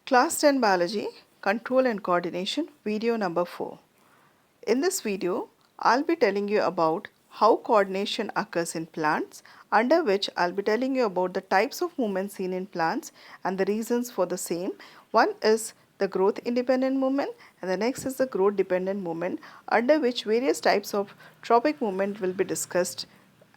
Class 10 Biology, Control and Coordination, video number 4. In this video, I'll be telling you about how coordination occurs in plants, under which I'll be telling you about the types of movement seen in plants and the reasons for the same. One is the growth independent movement and the next is the growth dependent movement, under which various types of tropic movement will be discussed,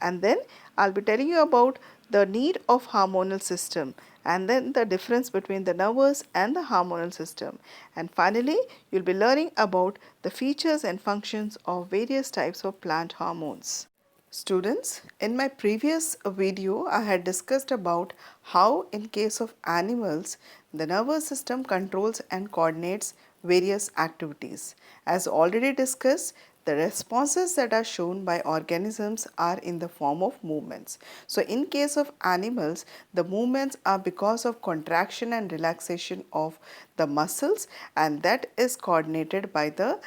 and then I'll be telling you about the need of hormonal system and then the difference between the nervous and the hormonal system, and finally you'll be learning about the features and functions of various types of plant hormones. Students, in my previous video I had discussed about how in case of animals the nervous system controls and coordinates various activities. As already discussed, the responses that are shown by organisms are in the form of movements. So in case of animals, the movements are because of contraction and relaxation of the muscles, and that is coordinated by the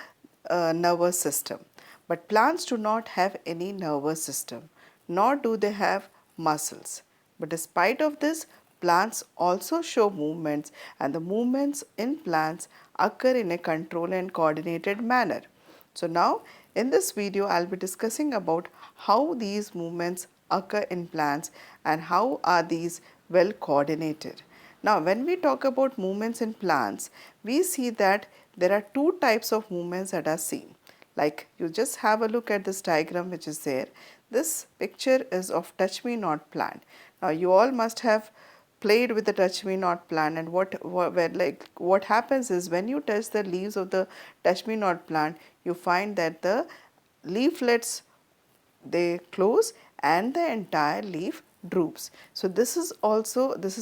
nervous system. But plants do not have any nervous system, nor do they have muscles. But despite of this, plants also show movements, and the movements in plants occur in a controlled and coordinated manner. So now in this video I'll be discussing about how these movements occur in plants and how are these well coordinated. Now when we talk about movements in plants, we see that there are two types of movements that are seen. Like, you just have a look at this diagram which is there. This picture is of touch me not plant. Now you all must have played with the touch me not plant, and what happens is when you touch the leaves of the touch me not plant, you find that the leaflets, they close and the entire leaf droops. So this is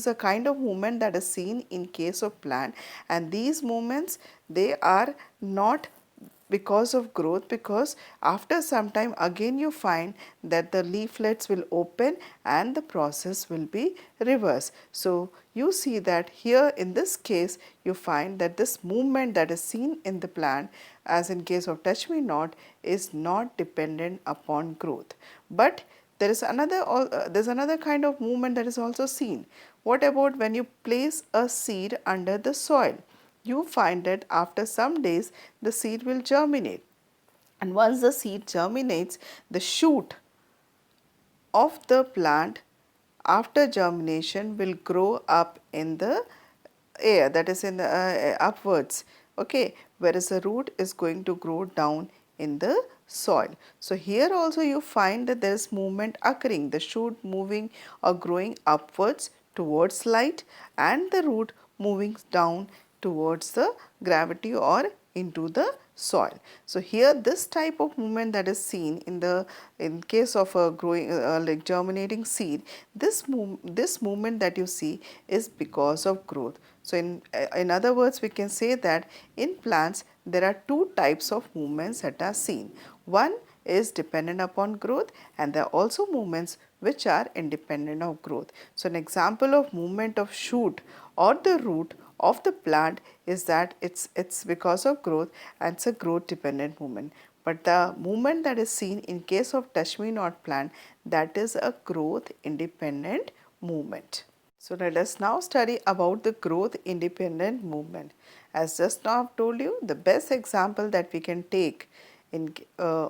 a kind of movement that is seen in case of plant, and these movements, they are not because of growth, because after some time again you find that the leaflets will open and the process will be reversed. So you see that here in this case you find that this movement that is seen in the plant, as in case of touch me not, is not dependent upon growth. But there is another kind of movement that is also seen. What about when you place a seed under the soil? You find that after some days the seed will germinate, and once the seed germinates, the shoot of the plant after germination will grow up in the air, that is in the upwards, okay, whereas the root is going to grow down in the soil. So here also you find that there is movement occurring, the shoot moving or growing upwards towards light and the root moving down towards the gravity or into the soil. So here this type of movement that is seen in case of a growing like germinating seed, this movement that you see is because of growth. So in other words, we can say that in plants there are two types of movements that are seen. One is dependent upon growth, and there are also movements which are independent of growth. So an example of movement of shoot or the root of the plant is that it's because of growth, and it's a growth dependent movement. But the movement that is seen in case of touch me not plant, that is a growth independent movement. So let us now study about the growth independent movement. As just now I've told you, the best example that we can take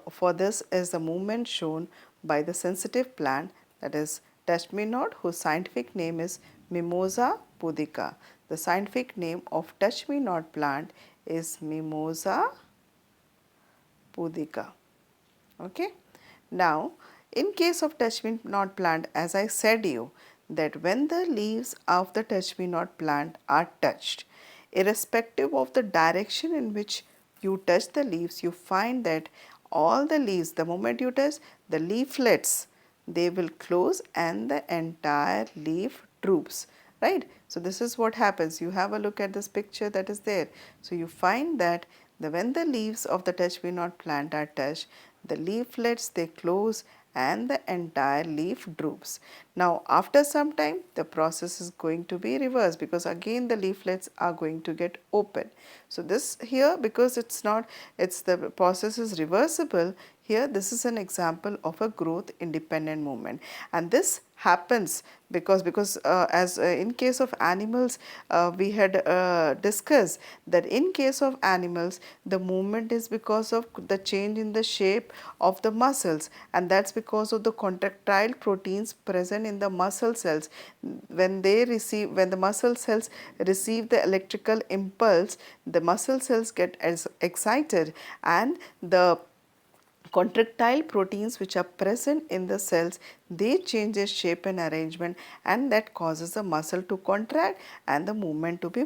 for this is the movement shown by the sensitive plant, that is touch me not, whose scientific name is Mimosa pudica. The scientific name of touch me not plant is Mimosa pudica. Okay. Now, in case of touch me not plant, as I said you, that when the leaves of the touch me not plant are touched, irrespective of the direction in which you touch the leaves, you find that all the leaves, the moment you touch, the leaflets, they will close and the entire leaf droops, right? So this is what happens. You have a look at this picture that is there. So you find that when the leaves of the touch me not plant are touched, the leaflets, they close and the entire leaf droops. Now after some time the process is going to be reversed, because again the leaflets are going to get open. So this here, because it's the process is reversible, here this is an example of a growth independent movement, and this happens because as in case of animals, we had discussed that in case of animals the movement is because of the change in the shape of the muscles, and that's because of the contractile proteins present in the muscle cells. When the muscle cells receive the electrical impulse, the muscle cells get excited, and the contractile proteins which are present in the cells, they change their shape and arrangement, and that causes the muscle to contract and the movement to be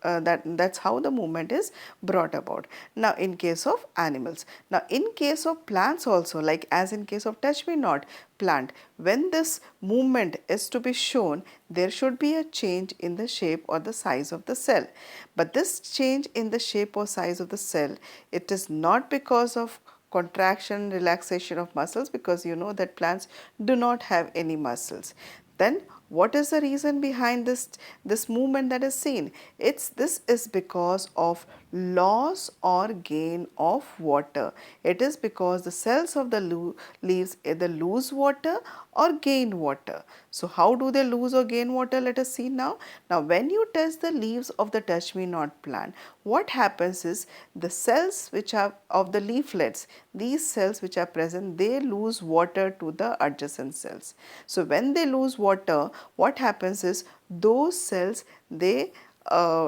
that's how the movement is brought about. Now in case of animals, now in case of plants also, like as in case of touch me not plant, when this movement is to be shown, there should be a change in the shape or the size of the cell. But this change in the shape or size of the cell, it is not because of contraction, relaxation of muscles, because you know that plants do not have any muscles. Then what is the reason behind this movement that is seen? This is because of loss or gain of water. It is because the cells of the leaves either lose water or gain water. So how do they lose or gain water? Let us see now. Now when you touch the leaves of the touch me not plant, what happens is the cells which are of the leaflets, these cells which are present, they lose water to the adjacent cells. So when they lose water, what happens is those cells, they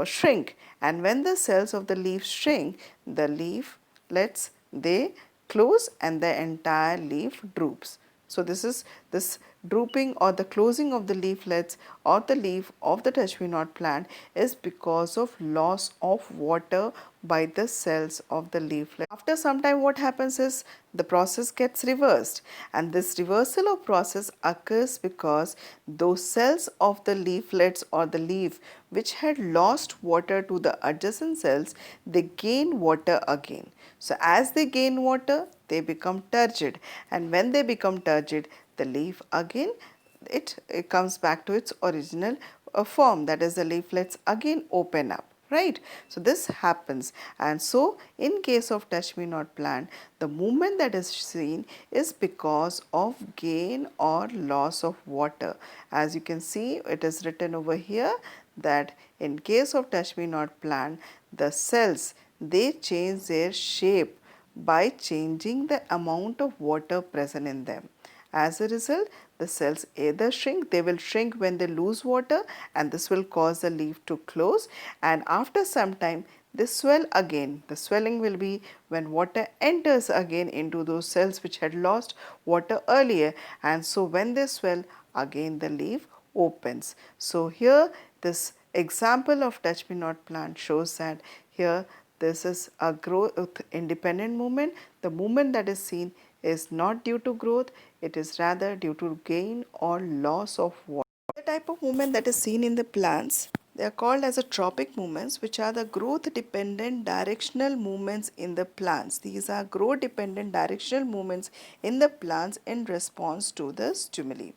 shrink, and when the cells of the leaf shrink, the leaflets, they close and the entire leaf droops. So this is this drooping or the closing of the leaflets or the leaf of the touch me not plant is because of loss of water by the cells of the leaflet. After some time, what happens is the process gets reversed, and this reversal of process occurs because those cells of the leaflets or the leaf which had lost water to the adjacent cells, they gain water again. So as they gain water, they become turgid, and when they become turgid, the leaf again, it comes back to its original form, that is the leaflets again open up, right? So this happens, and so in case of touch me not plant, the movement that is seen is because of gain or loss of water. As you can see, it is written over here that in case of touch me not plant, the cells, they change their shape by changing the amount of water present in them. As a result, the cells either shrink, they will shrink when they lose water, and this will cause the leaf to close, and after some time they swell again. The swelling will be when water enters again into those cells which had lost water earlier, and so when they swell again, the leaf opens. So here this example of touch me not plant shows that here this is a growth independent movement. The movement that is seen is not due to growth, it is rather due to gain or loss of water. The type of movement that is seen in the plants, they are called as a tropic movements, which are the growth dependent directional movements in the plants. These are growth dependent directional movements in the plants in response to the stimuli.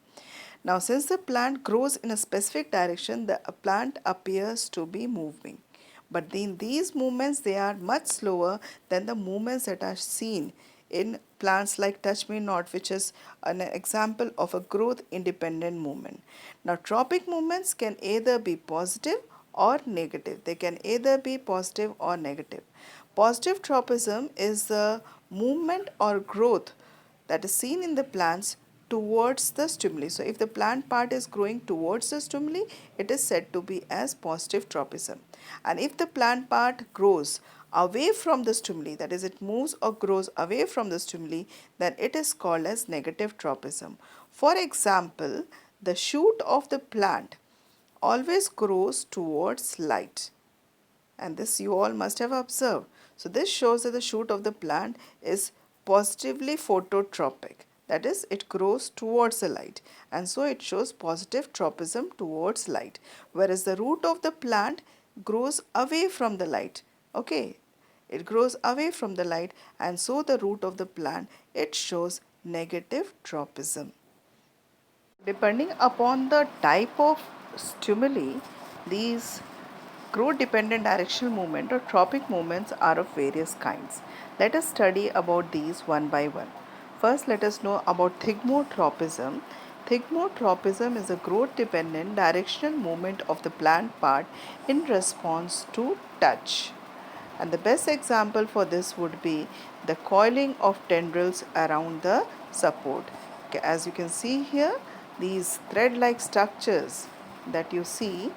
Now since the plant grows in a specific direction, the plant appears to be moving. But in these movements, they are much slower than the movements that are seen in plants like touch me not, which is an example of a growth independent movement. Now tropic movements can either be positive or negative. They can either be positive or negative. Positive tropism is the movement or growth that is seen in the plants towards the stimuli. So if the plant part is growing towards the stimuli, it is said to be as positive tropism. And if the plant part grows away from the stimuli, that is it moves or grows away from the stimuli, then it is called as negative tropism. For example, the shoot of the plant always grows towards light, and this you all must have observed. So this shows that the shoot of the plant is positively phototropic, that is it grows towards the light, and so it shows positive tropism towards light, whereas the root of the plant grows away from the light. Okay, it grows away from the light, and so the root of the plant, it shows negative tropism. Depending upon the type of stimuli, these growth dependent directional movement or tropic movements are of various kinds. Let us study about these one by one. First, let us know about thigmotropism. Thigmotropism is a growth dependent directional movement of the plant part in response to touch. And the best example for this would be the coiling of tendrils around the support. Okay, as you can see here, these thread-like structures that you see,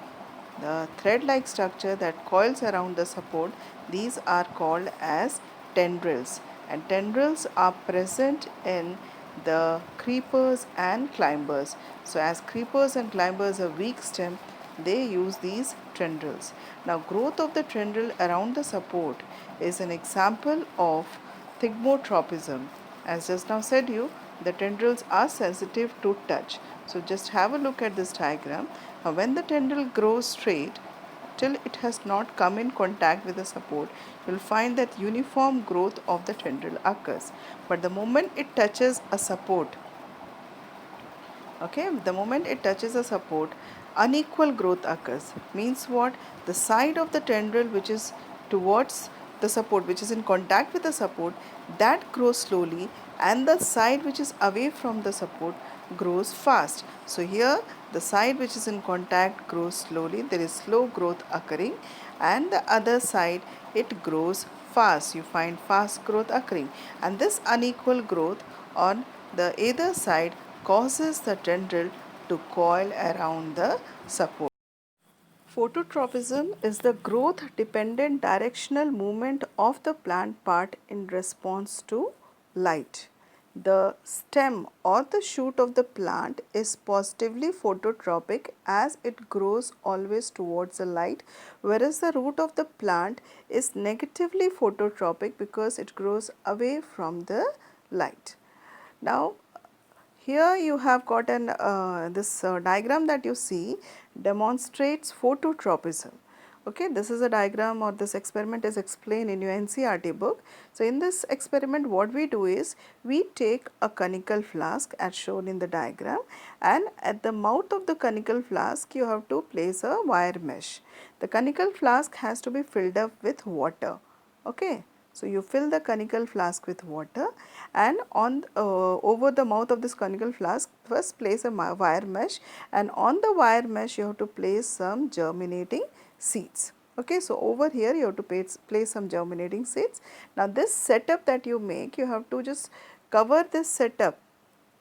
the thread-like structure that coils around the support, these are called as tendrils, and tendrils are present in the creepers and climbers. So as creepers and climbers are weak stem, they use these tendrils. Now growth of the tendril around the support is an example of thigmotropism. As just now said you, the tendrils are sensitive to touch. So just have a look at this diagram. Now when the tendril grows straight till it has not come in contact with the support, you will find that uniform growth of the tendril occurs. But the moment it touches a support, okay, the moment it touches a support, unequal growth occurs. Means what? The side of the tendril which is towards the support, which is in contact with the support, that grows slowly, and the side which is away from the support grows fast. So here the side which is in contact grows slowly, there is slow growth occurring, and the other side it grows fast, you find fast growth occurring. And this unequal growth on the either side causes the tendril to coil around the support. Phototropism is the growth dependent directional movement of the plant part in response to light. The stem or the shoot of the plant is positively phototropic as it grows always towards the light, whereas the root of the plant is negatively phototropic because it grows away from the light. Now here you have got an this diagram that you see demonstrates phototropism. Okay, this is a diagram, or this experiment is explained in your NCERT book. So in this experiment what we do is we take a conical flask as shown in the diagram, and at the mouth of the conical flask you have to place a wire mesh. The conical flask has to be filled up with water. Okay. So you fill the conical flask with water, and on over the mouth of this conical flask first place a wire mesh, and on the wire mesh you have to place some germinating seeds. Okay, so over here you have to place some germinating seeds. Now this setup that you make, you have to just cover this setup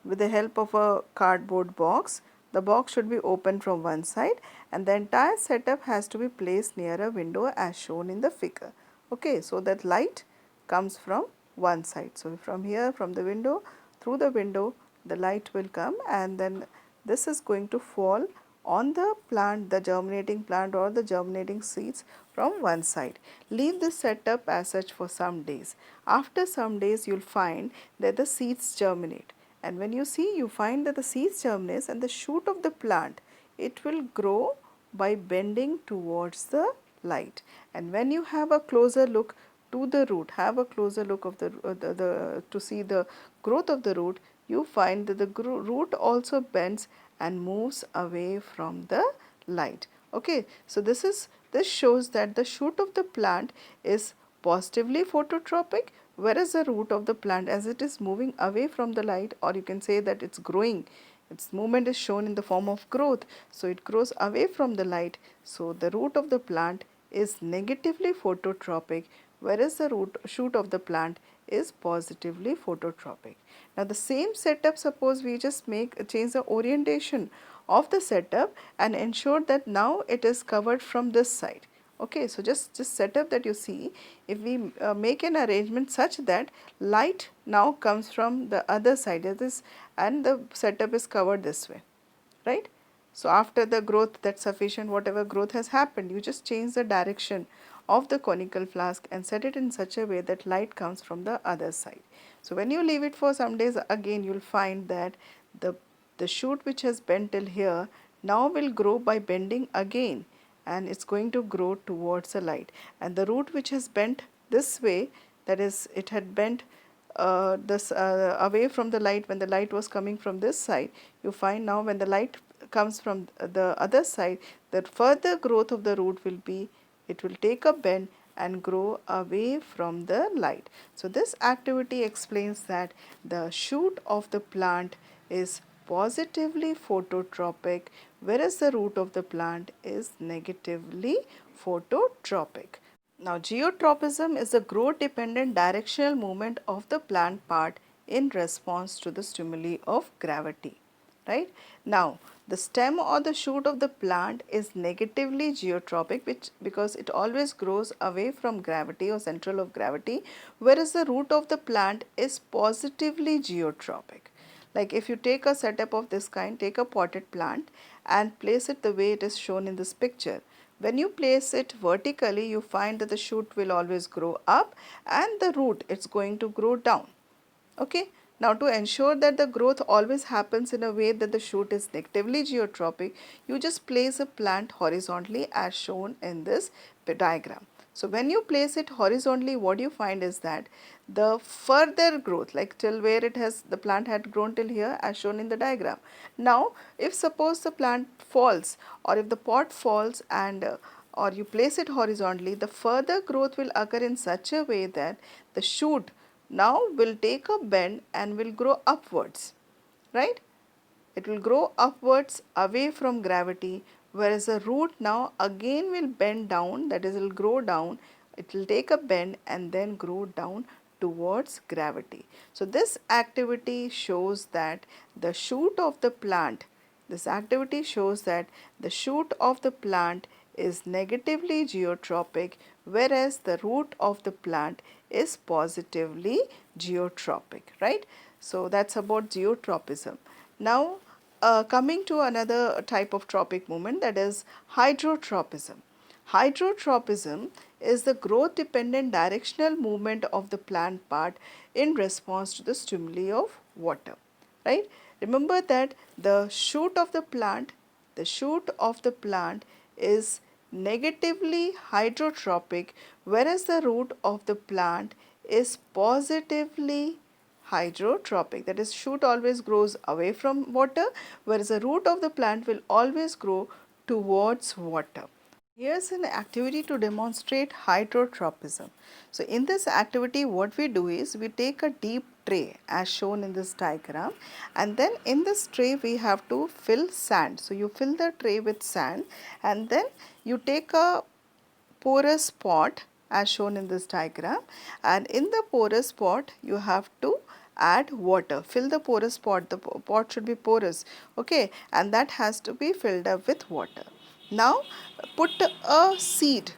with the help of a cardboard box. The box should be open from one side, and the entire setup has to be placed near a window as shown in the figure. Okay, so that light comes from one side. So from here, from the window, through the window the light will come, and then this is going to fall on the plant, the germinating plant or the germinating seeds from one side. Leave this setup as such for some days. After some days you will find that the seeds germinate, and when you see, you find that the seeds germinate and the shoot of the plant, it will grow by bending towards the light. And when you have a closer look to the root, have a closer look of to see the growth of the root, you find that the root also bends and moves away from the light. Okay, so this shows that the shoot of the plant is positively phototropic, whereas the root of the plant, as it is moving away from the light, or you can say that it's growing, its movement is shown in the form of growth, so it grows away from the light. So the root of the plant is negatively phototropic, whereas the shoot of the plant is positively phototropic. Now the same setup, suppose we just change the orientation of the setup and ensure that now it is covered from this side. Okay, so just setup that you see, if we make an arrangement such that light now comes from the other side of this, and the setup is covered this way, right? So after the growth, that's sufficient, whatever growth has happened, you just change the direction of the conical flask and set it in such a way that light comes from the other side. So when you leave it for some days, again you will find that the shoot which has bent till here now will grow by bending again, and it's going to grow towards the light. And the root which has bent this way, that is, it had bent this away from the light when the light was coming from this side, you find now when the light comes from the other side, the further growth of the root will be it will take a bend and grow away from the light. So this activity explains that the shoot of the plant is positively phototropic, whereas the root of the plant is negatively phototropic. Now, geotropism is the growth dependent directional movement of the plant part in response to the stimuli of gravity, right? Now, the stem or the shoot of the plant is negatively geotropic, which because it always grows away from gravity or central of gravity, whereas the root of the plant is positively geotropic. Like if you take a setup of this kind, take a potted plant and place it the way it is shown in this picture. When you place it vertically, you find that the shoot will always grow up and the root it's going to grow down. Okay. Now to ensure that the growth always happens in a way that the shoot is negatively geotropic, you just place a plant horizontally as shown in this diagram. So when you place it horizontally, what you find is that the further growth, like till where it has, the plant had grown till here as shown in the diagram. Now if suppose the plant falls or if the pot falls and or you place it horizontally, the further growth will occur in such a way that the shoot now will take a bend and will grow upwards, right? It will grow upwards away from gravity, whereas the root now again will bend down, that is it will grow down, it will take a bend and then grow down towards gravity. So this activity shows that the shoot of the plant, this activity shows that the shoot of the plant is negatively geotropic, whereas the root of the plant is positively geotropic, right? So that's about geotropism. Now coming to another type of tropic movement, that is hydrotropism. Hydrotropism is the growth dependent directional movement of the plant part in response to the stimuli of water, right? Remember that the shoot of the plant, is negatively hydrotropic, whereas the root of the plant is positively hydrotropic. That is, shoot always grows away from water, whereas the root of the plant will always grow towards water. Here's an activity to demonstrate hydrotropism. So in this activity, what we do is we take a deep tray as shown in this diagram, and then in this tray we have to fill sand. So you fill the tray with sand and then you take a porous pot as shown in this diagram, and in the porous pot you have to add water. Fill the porous pot, the pot should be porous, okay, and that has to be filled up with water. Now put a seed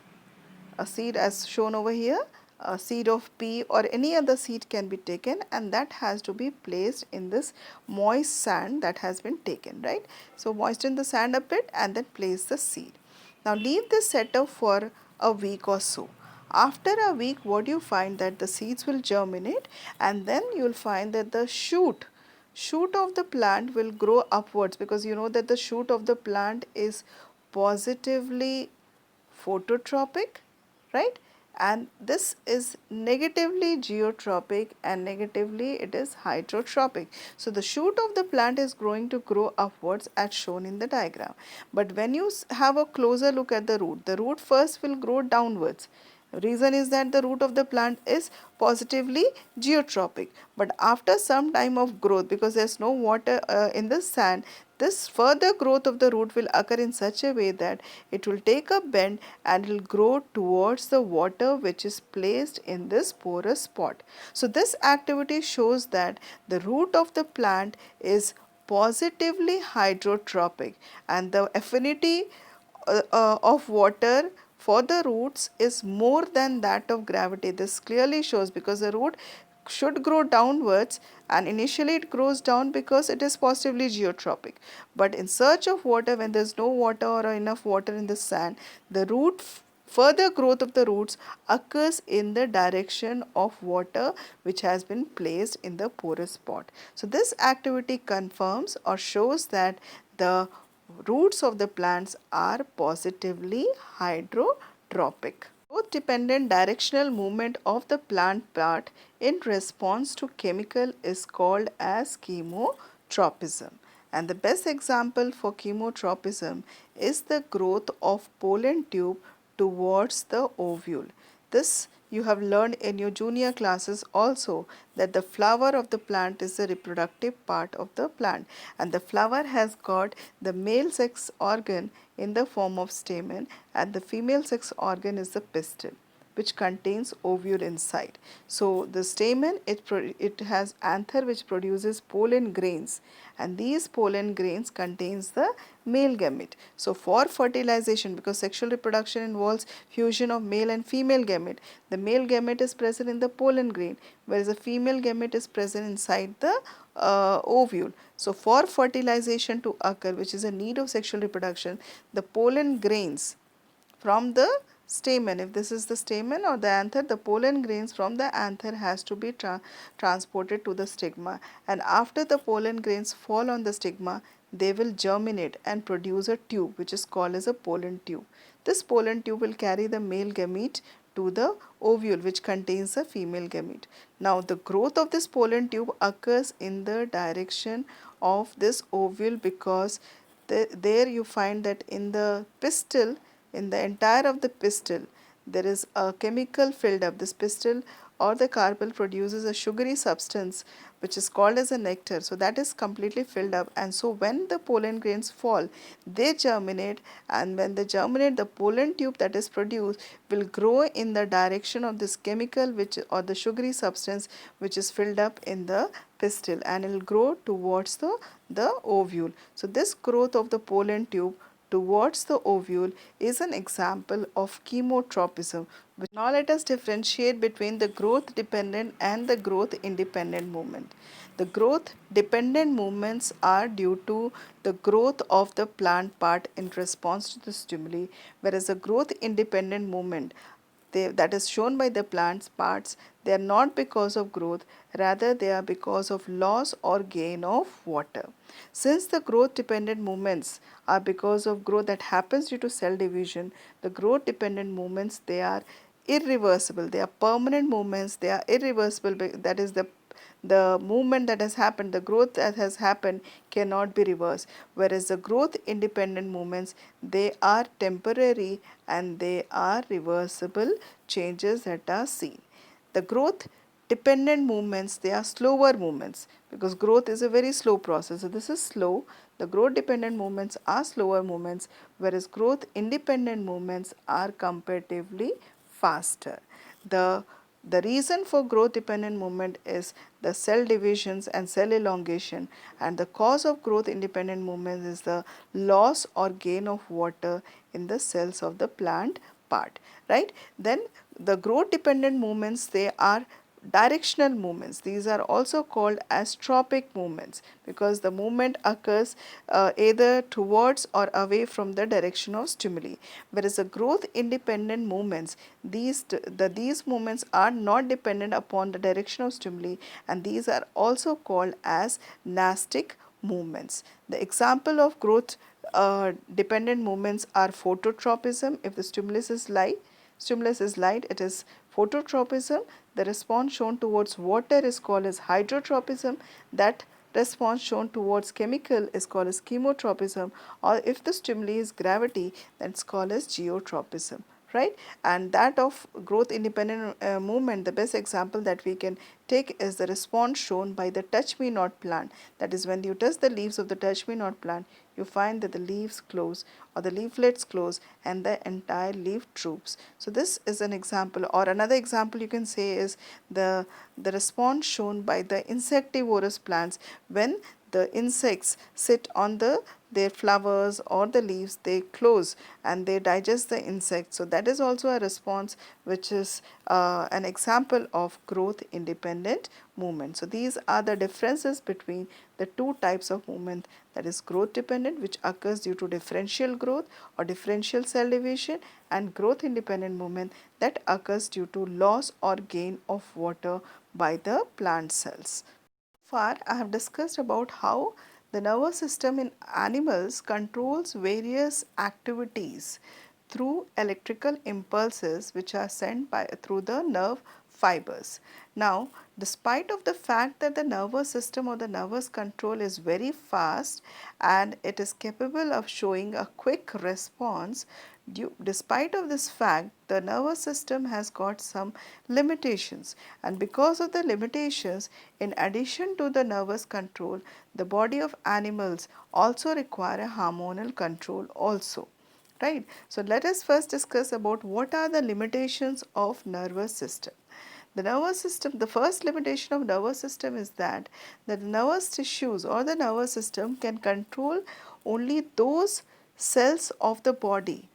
as shown over here, a seed of pea or any other seed can be taken, and that has to be placed in this moist sand that has been taken, right? So moisten the sand a bit and then place the seed. Now leave this setup for a week or so. After a week, what you find that the seeds will germinate, and then you will find that the shoot of the plant will grow upwards, because you know that the shoot of the plant is positively phototropic, right? And this is negatively geotropic and negatively it is hydrotropic. So the shoot of the plant is going to grow upwards as shown in the diagram. But when you have a closer look at the root first will grow downwards. Reason is that the root of the plant is positively geotropic, but after some time of growth, because there is no water in the sand, this further growth of the root will occur in such a way that it will take a bend and will grow towards the water which is placed in this porous pot. So this activity shows that the root of the plant is positively hydrotropic, and the affinity of water for the roots is more than that of gravity. This clearly shows, because the root should grow downwards, and initially it grows down because it is positively geotropic. But in search of water, when there is no water or enough water in the sand, the further growth of the roots occurs in the direction of water which has been placed in the porous pot. So this activity confirms or shows that the roots of the plants are positively hydrotropic. Growth dependent directional movement of the plant part in response to chemical is called as chemotropism. And the best example for chemotropism is the growth of pollen tube towards the ovule. This you have learned in your junior classes also, that the flower of the plant is the reproductive part of the plant, and the flower has got the male sex organ in the form of stamen, and the female sex organ is the pistil, which contains ovule inside. So the stamen, it has anther which produces pollen grains, and these pollen grains contains the male gamete. So for fertilization, because sexual reproduction involves fusion of male and female gamete, the male gamete is present in the pollen grain, whereas the female gamete is present inside the ovule. So for fertilization to occur, which is a need of sexual reproduction, the pollen grains from the stamen, if this is the stamen or the anther, the pollen grains from the anther has to be transported to the stigma, and after the pollen grains fall on the stigma, they will germinate and produce a tube which is called as a pollen tube. This pollen tube will carry the male gamete to the ovule which contains the female gamete. Now the growth of this pollen tube occurs in the direction of this ovule, because there you find that in the pistil, in the entire of the pistil, there is a chemical filled up. This pistil or the carpel produces a sugary substance which is called as a nectar. So that is completely filled up, and so when the pollen grains fall, they germinate, and when they germinate, the pollen tube that is produced will grow in the direction of this chemical which, or the sugary substance which is filled up in the pistil, and it will grow towards the ovule. So this growth of the pollen tube towards the ovule is an example of chemotropism. Now let us differentiate between the growth dependent and the growth independent movement. The growth dependent movements are due to the growth of the plant part in response to the stimuli, whereas the growth independent movement, that is shown by the plant's parts, they are not because of growth, rather they are because of loss or gain of water. Since the growth dependent movements are because of growth that happens due to cell division, the growth dependent movements, they are irreversible, they are permanent movements, they are irreversible, that is the movement that has happened, the growth that has happened cannot be reversed, whereas the growth independent movements, they are temporary and they are reversible changes that are seen. The growth dependent movements, they are slower movements, because growth is a very slow process. So this is slow. The growth dependent movements are slower movements, whereas growth independent movements are comparatively faster. The reason for growth dependent movement is the cell divisions and cell elongation, and the cause of growth independent movement is the loss or gain of water in the cells of the plant part, right? Then the growth dependent movements, they are directional movements. These are also called as tropic movements, because the movement occurs either towards or away from the direction of stimuli, whereas the growth independent movements, these movements are not dependent upon the direction of stimuli, and these are also called as nastic movements. The example of growth dependent movements are phototropism. If the stimulus is light, it is phototropism. The response shown towards water is called as hydrotropism. That response shown towards chemical is called as chemotropism, or if the stimuli is gravity, then it's called as geotropism, right? And that of growth independent movement, the best example that we can take is the response shown by the touch me not plant. That is, when you touch the leaves of the touch me not plant, you find that the leaves close or the leaflets close and the entire leaf droops. So this is an example, or another example you can say is the response shown by the insectivorous plants. When the insects sit on their flowers or the leaves, they close and they digest the insect. So that is also a response which is an example of growth independent movement. So these are the differences between the two types of movement, that is growth dependent, which occurs due to differential growth or differential cell division, and growth independent movement that occurs due to loss or gain of water by the plant cells. Far, I have discussed about how the nervous system in animals controls various activities through electrical impulses which are sent through the nerve fibers. Now, despite of the fact that the nervous system or the nervous control is very fast and it is capable of showing a quick response Despite of this fact, the nervous system has got some limitations, and because of the limitations, in addition to the nervous control, the body of animals also require a hormonal control also. Right. So, let us first discuss about what are the limitations of nervous system. The nervous system, the first limitation of nervous system is that the nervous tissues or the nervous system can control only those cells of the body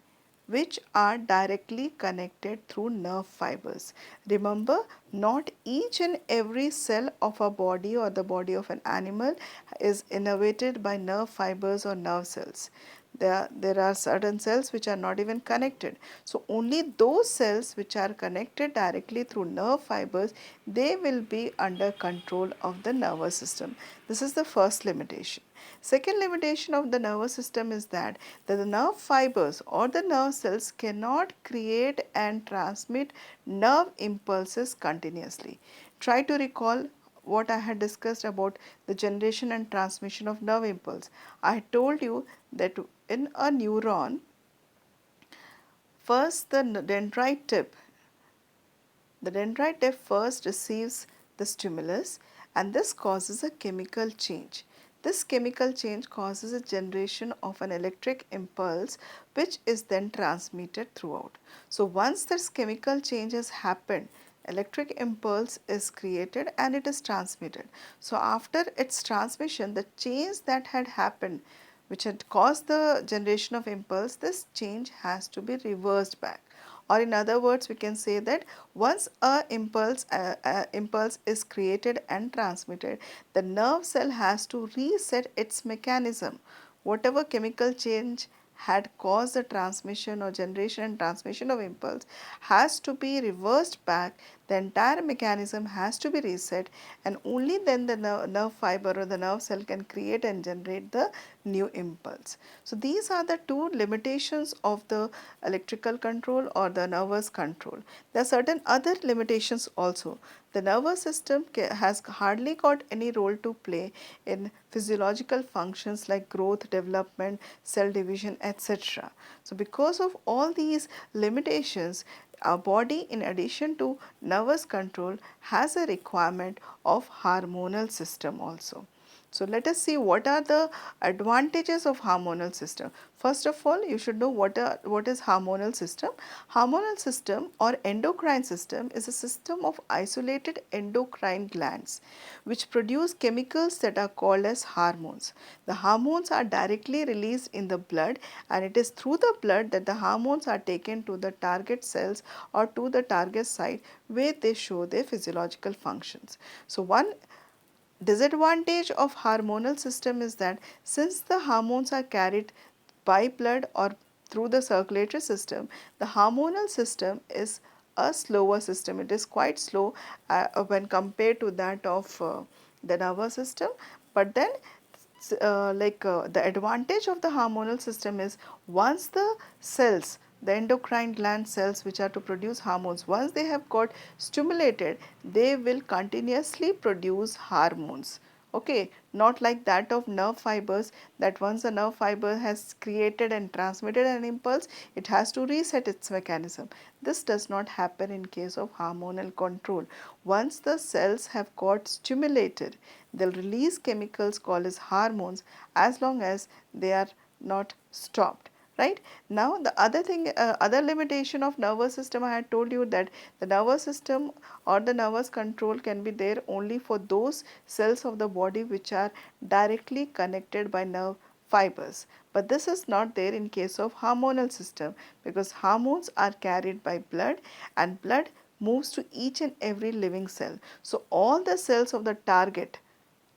which are directly connected through nerve fibers. Remember, not each and every cell of a body or the body of an animal is innervated by nerve fibers or nerve cells. There are certain cells which are not even connected. So, only those cells which are connected directly through nerve fibers, they will be under control of the nervous system. This is the first limitation. Second limitation of the nervous system is that the nerve fibers or the nerve cells cannot create and transmit nerve impulses continuously. Try to recall what I had discussed about the generation and transmission of nerve impulse. I told you that in a neuron, first the dendrite tip first receives the stimulus, and this causes a chemical change. This chemical change causes a generation of an electric impulse which is then transmitted throughout. So, once this chemical change has happened, electric impulse is created and it is transmitted. So, after its transmission, the change that had happened which had caused the generation of impulse, this change has to be reversed back. Or in other words, we can say that once a impulse is created and transmitted, the nerve cell has to reset its mechanism. Whatever chemical change had caused the transmission or generation and transmission of impulse has to be reversed back. The entire mechanism has to be reset, and only then the nerve fiber or the nerve cell can create and generate the new impulse. So, these are the two limitations of the electrical control or the nervous control. There are certain other limitations also. The nervous system has hardly got any role to play in physiological functions like growth, development, cell division, etc. So, because of all these limitations, our body, in addition to nervous control, has a requirement of hormonal system also. So, let us see what are the advantages of hormonal system. First of all, you should know what is hormonal system. Hormonal system or endocrine system is a system of isolated endocrine glands which produce chemicals that are called as hormones. The hormones are directly released in the blood, and it is through the blood that the hormones are taken to the target cells or to the target site where they show their physiological functions. So, one disadvantage of hormonal system is that since the hormones are carried by blood or through the circulatory system, the hormonal system is a slower system. It is quite slow when compared to that of the nervous system. But then the advantage of the hormonal system is once the cells, the endocrine gland cells which are to produce hormones, once they have got stimulated, they will continuously produce hormones. Okay, not like that of nerve fibers, that once a nerve fiber has created and transmitted an impulse, it has to reset its mechanism. This does not happen in case of hormonal control. Once the cells have got stimulated, they'll release chemicals called as hormones as long as they are not stopped. Right. Now, the other thing, other limitation of nervous system, I had told you that the nervous system or the nervous control can be there only for those cells of the body which are directly connected by nerve fibers. But this is not there in case of hormonal system, because hormones are carried by blood and blood moves to each and every living cell. So, all the cells of the target,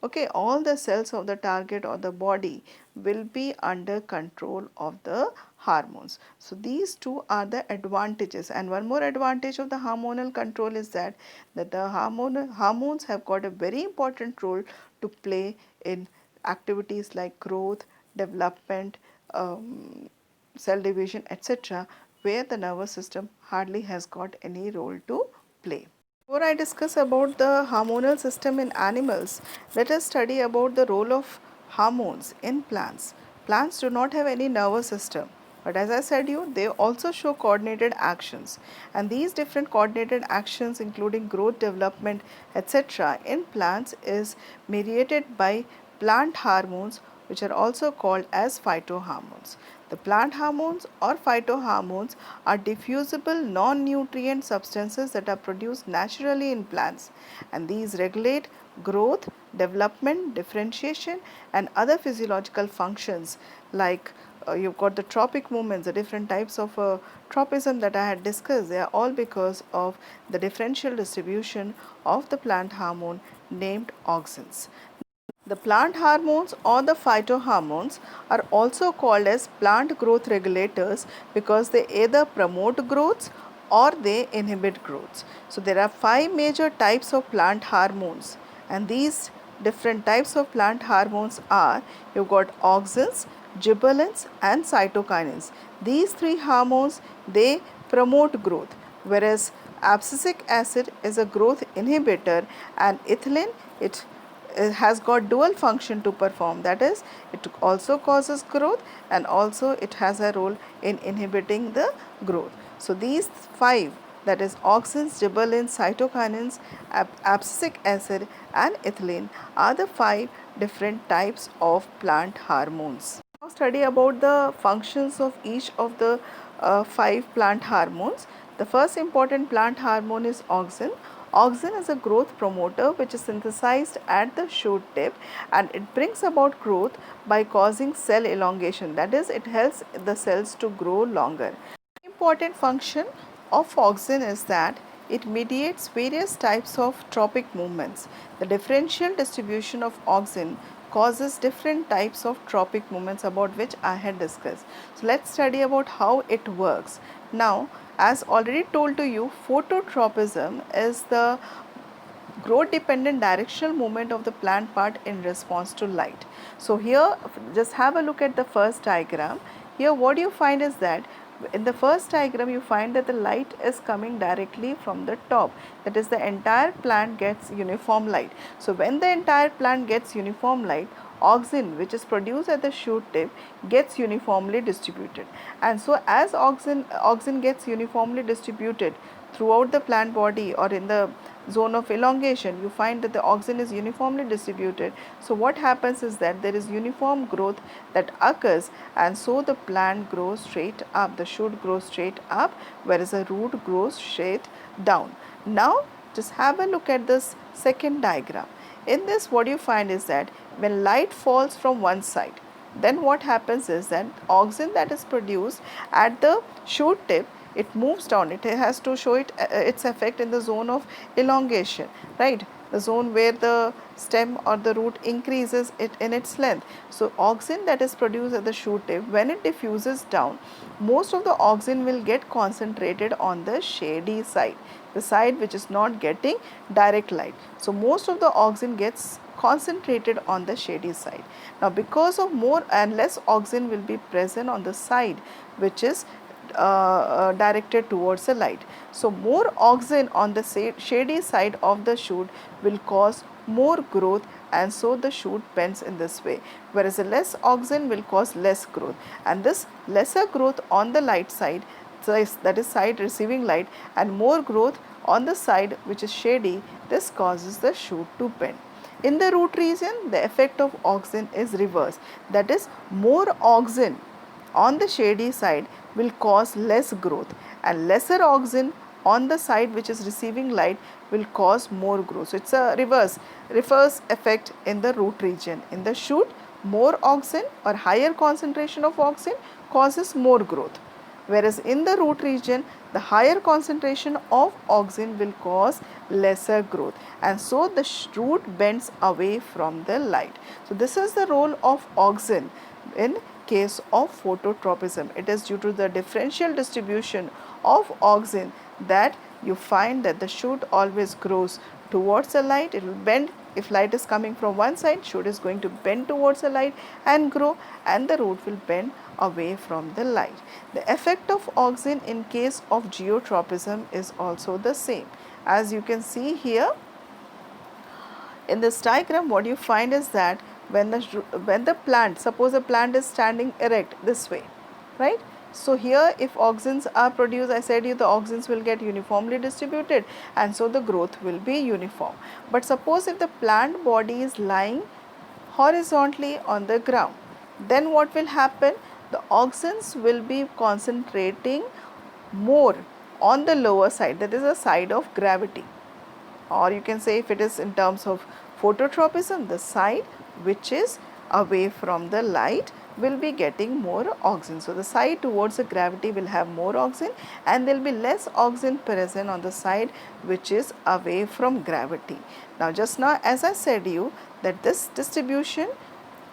okay, all the cells of the target or the body will be under control of the hormones. So, these two are the advantages, and one more advantage of the hormonal control is that the hormones have got a very important role to play in activities like growth, development, cell division, etc., where the nervous system hardly has got any role to play. Before I discuss about the hormonal system in animals, let us study about the role of hormones in plants. Plants do not have any nervous system. But as I said you, they also show coordinated actions, and these different coordinated actions including growth, development, etc. in plants is mediated by plant hormones, which are also called as phytohormones. The plant hormones or phytohormones are diffusible non-nutrient substances that are produced naturally in plants, and these regulate growth, development, differentiation and other physiological functions like you've got the tropic movements, the different types of tropism that I had discussed. They are all because of the differential distribution of the plant hormone named auxins. The plant hormones or the phytohormones are also called as plant growth regulators because they either promote growths or they inhibit growths. So, there are 5 major types of plant hormones, and these different types of plant hormones are, you have got auxins, gibberellins and cytokinins. These 3 hormones, they promote growth, whereas abscisic acid is a growth inhibitor and ethylene, it has got dual function to perform, that is it also causes growth and also it has a role in inhibiting the growth. So, these 5, that is auxins, gibberellins, cytokinins, abscisic acid and ethylene are the 5 different types of plant hormones. Now study about the functions of each of the 5 plant hormones. The first important plant hormone is auxin. Auxin is a growth promoter which is synthesized at the shoot tip, and it brings about growth by causing cell elongation, that is it helps the cells to grow longer. Important function of auxin is that it mediates various types of tropic movements. The differential distribution of auxin causes different types of tropic movements about which I had discussed. So, let us study about how it works. Now, as already told to you, phototropism is the growth dependent directional movement of the plant part in response to light. So, here just have a look at the first diagram. Here what you find is that in the first diagram you find that the light is coming directly from the top, that is the entire plant gets uniform light. So, when the entire plant gets uniform light, auxin which is produced at the shoot tip gets uniformly distributed, and so as auxin gets uniformly distributed throughout the plant body or in the zone of elongation, you find that the auxin is uniformly distributed. So, what happens is that there is uniform growth that occurs, and so the plant grows straight up, the shoot grows straight up, whereas the root grows straight down. Now, just have a look at this second diagram. In this, what you find is that when light falls from one side, then what happens is that auxin that is produced at the shoot tip, it moves down, it has to show its effect in the zone of elongation, right, the zone where the stem or the root increases it in its length. So, auxin that is produced at the shoot tip, when it diffuses down, most of the auxin will get concentrated on the shady side, the side which is not getting direct light. So, most of the auxin gets concentrated on the shady side. Now, because of more and less auxin will be present on the side which is directed towards the light. So, more auxin on the shady side of the shoot will cause more growth, and so the shoot bends in this way, whereas the less auxin will cause less growth, and this lesser growth on the light side, that is side receiving light, and more growth on the side which is shady, this causes the shoot to bend. In the root region, the effect of auxin is reverse, that is more auxin on the shady side will cause less growth, and lesser auxin on the side which is receiving light will cause more growth. So, it is a reverse effect in the root region. In the shoot, more auxin or higher concentration of auxin causes more growth, whereas in the root region the higher concentration of auxin will cause lesser growth, and so the root bends away from the light. So, this is the role of auxin in case of phototropism. It is due to the differential distribution of auxin that you find that the shoot always grows towards the light. It will bend. If light is coming from one side, shoot is going to bend towards the light and grow, and the root will bend away from the light. The effect of auxin in case of geotropism is also the same. As you can see here in this diagram, what you find is that when the plant, suppose a plant is standing erect this way, right, So here if auxins are produced, I said you the auxins will get uniformly distributed, and so the growth will be uniform. But suppose if the plant body is lying horizontally on the ground, then what will happen? The auxins will be concentrating more on the lower side, that is the side of gravity, or you can say if it is in terms of phototropism, the side which is away from the light will be getting more auxin. So, the side towards the gravity will have more auxin, and there will be less auxin present on the side which is away from gravity. Now, just now as I said you that this distribution,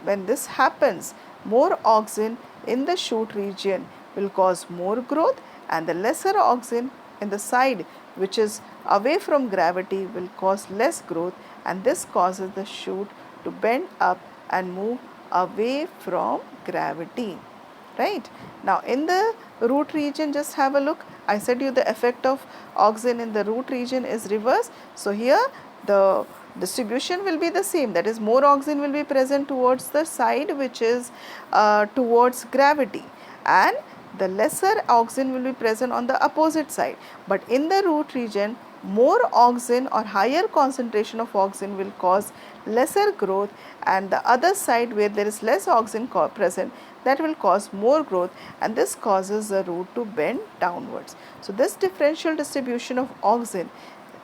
when this happens, more auxin in the shoot region will cause more growth, and the lesser auxin in the side which is away from gravity will cause less growth, and this causes the shoot to bend up and move away from gravity. Right. Now, in the root region, just have a look. I said you the effect of auxin in the root region is reverse. So, here the distribution will be the same, that is more auxin will be present towards the side which is towards gravity, and the lesser auxin will be present on the opposite side. But in the root region, more auxin or higher concentration of auxin will cause lesser growth, and the other side where there is less auxin present, that will cause more growth, and this causes the root to bend downwards. So, this differential distribution of auxin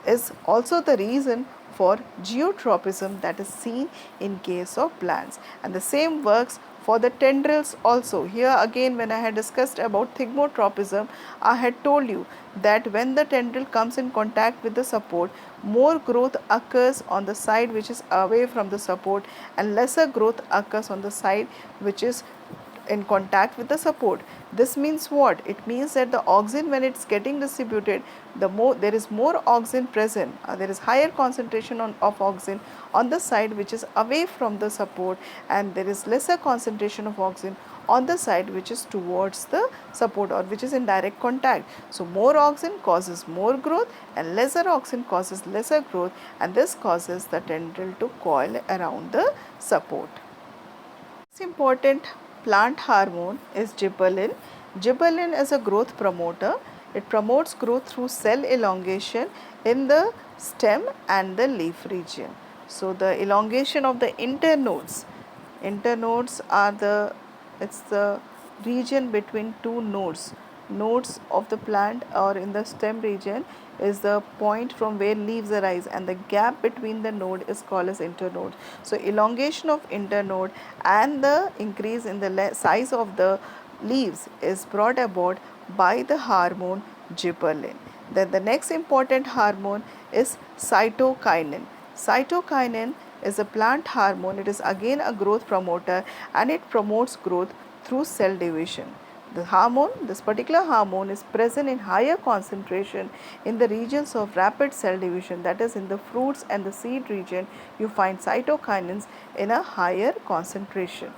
is also the reason for geotropism that is seen in case of plants, and the same works for the tendrils also. Here again, when I had discussed about thigmotropism, I had told you that when the tendril comes in contact with the support, more growth occurs on the side which is away from the support, and lesser growth occurs on the side which is in contact with the support. This means what? It means that the auxin, when it is getting distributed, the more there is more auxin present, there is higher concentration of auxin on the side which is away from the support, and there is lesser concentration of auxin on the side which is towards the support or which is in direct contact. So, more auxin causes more growth, and lesser auxin causes lesser growth, and this causes the tendril to coil around the support. This important plant hormone is gibberellin. Gibberellin is a growth promoter. It promotes growth through cell elongation in the stem and the leaf region. So, the elongation of the internodes. Internodes are the region between two nodes of the plant, or in the stem region is the point from where leaves arise, and the gap between the node is called as internode. So, elongation of internode and the increase in the size of the leaves is brought about by the hormone gibberellin. Then the next important hormone is cytokinin. Cytokinin is a plant hormone. It is again a growth promoter, and it promotes growth through cell division. The hormone, this particular hormone is present in higher concentration in the regions of rapid cell division, that is in the fruits and the seed region you find cytokinins in a higher concentration.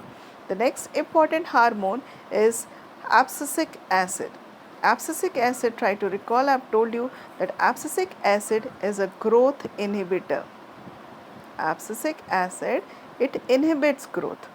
The next important hormone is abscisic acid. Abscisic acid, try to recall, I have told you that abscisic acid is a growth inhibitor. Abscisic acid, it inhibits growth.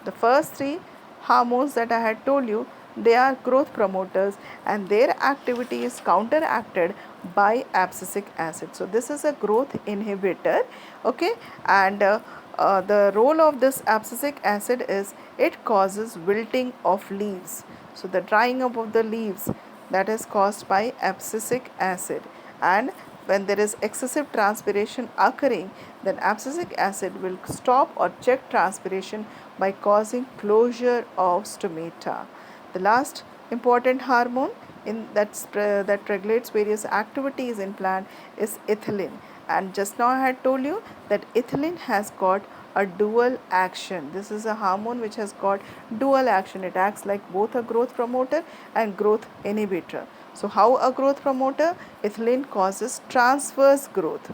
The first three hormones that I had told you, they are growth promoters, and their activity is counteracted by abscisic acid. So, this is a growth inhibitor, okay, and the role of this abscisic acid is it causes wilting of leaves. So, the drying up of the leaves, that is caused by abscisic acid, and when there is excessive transpiration occurring, then abscisic acid will stop or check transpiration by causing closure of stomata. The last important hormone that regulates various activities in plant is ethylene, and just now I had told you that ethylene has got a dual action. This is a hormone which has got dual action. It acts like both a growth promoter and growth inhibitor. So, how a growth promoter? Ethylene causes transverse growth.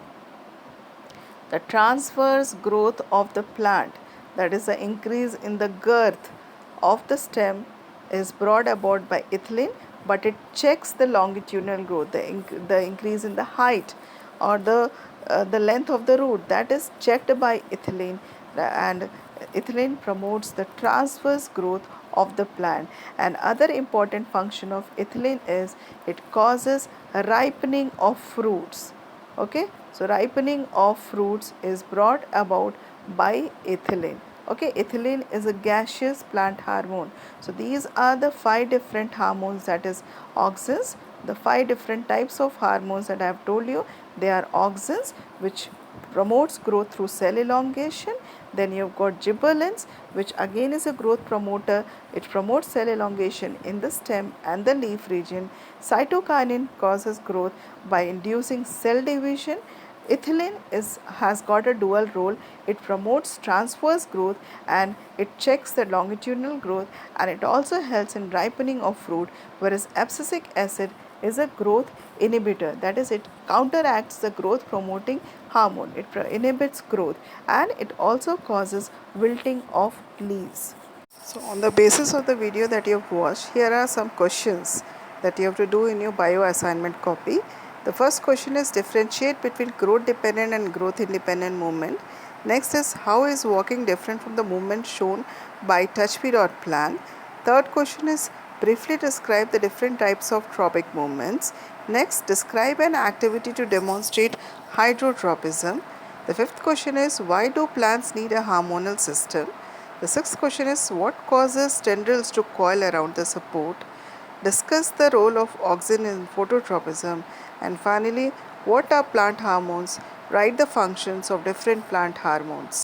The transverse growth of the plant, that is the increase in the girth of the stem, is brought about by ethylene, but it checks the longitudinal growth, the increase in the height or the length of the root, that is checked by ethylene, and ethylene promotes the transverse growth of the plant. And other important function of ethylene is it causes ripening of fruits. Okay, so ripening of fruits is brought about by ethylene. Okay, ethylene is a gaseous plant hormone. So these are the 5 different hormones, that is auxins. The 5 different types of hormones that I have told you, they are auxins, which promotes growth through cell elongation. Then you've got gibberellins, which again is a growth promoter. It promotes cell elongation in the stem and the leaf region. Cytokinin causes growth by inducing cell division. Ethylene has got a dual role. It promotes transverse growth and it checks the longitudinal growth, and it also helps in ripening of fruit, whereas abscisic acid is a growth inhibitor, that is, it counteracts the growth promoting hormone. It inhibits growth and it also causes wilting of leaves. So on the basis of the video that you have watched, here are some questions that you have to do in your bio assignment copy. The first question is differentiate between growth dependent and growth independent movement. Next is how is walking different from the movement shown by touchme.plan. Third question is briefly describe the different types of tropic movements. Next, describe an activity to demonstrate hydrotropism. The fifth question is why do plants need a hormonal system? The sixth question is what causes tendrils to coil around the support? Discuss the role of auxin in phototropism. And finally, what are plant hormones? Write the functions of different plant hormones.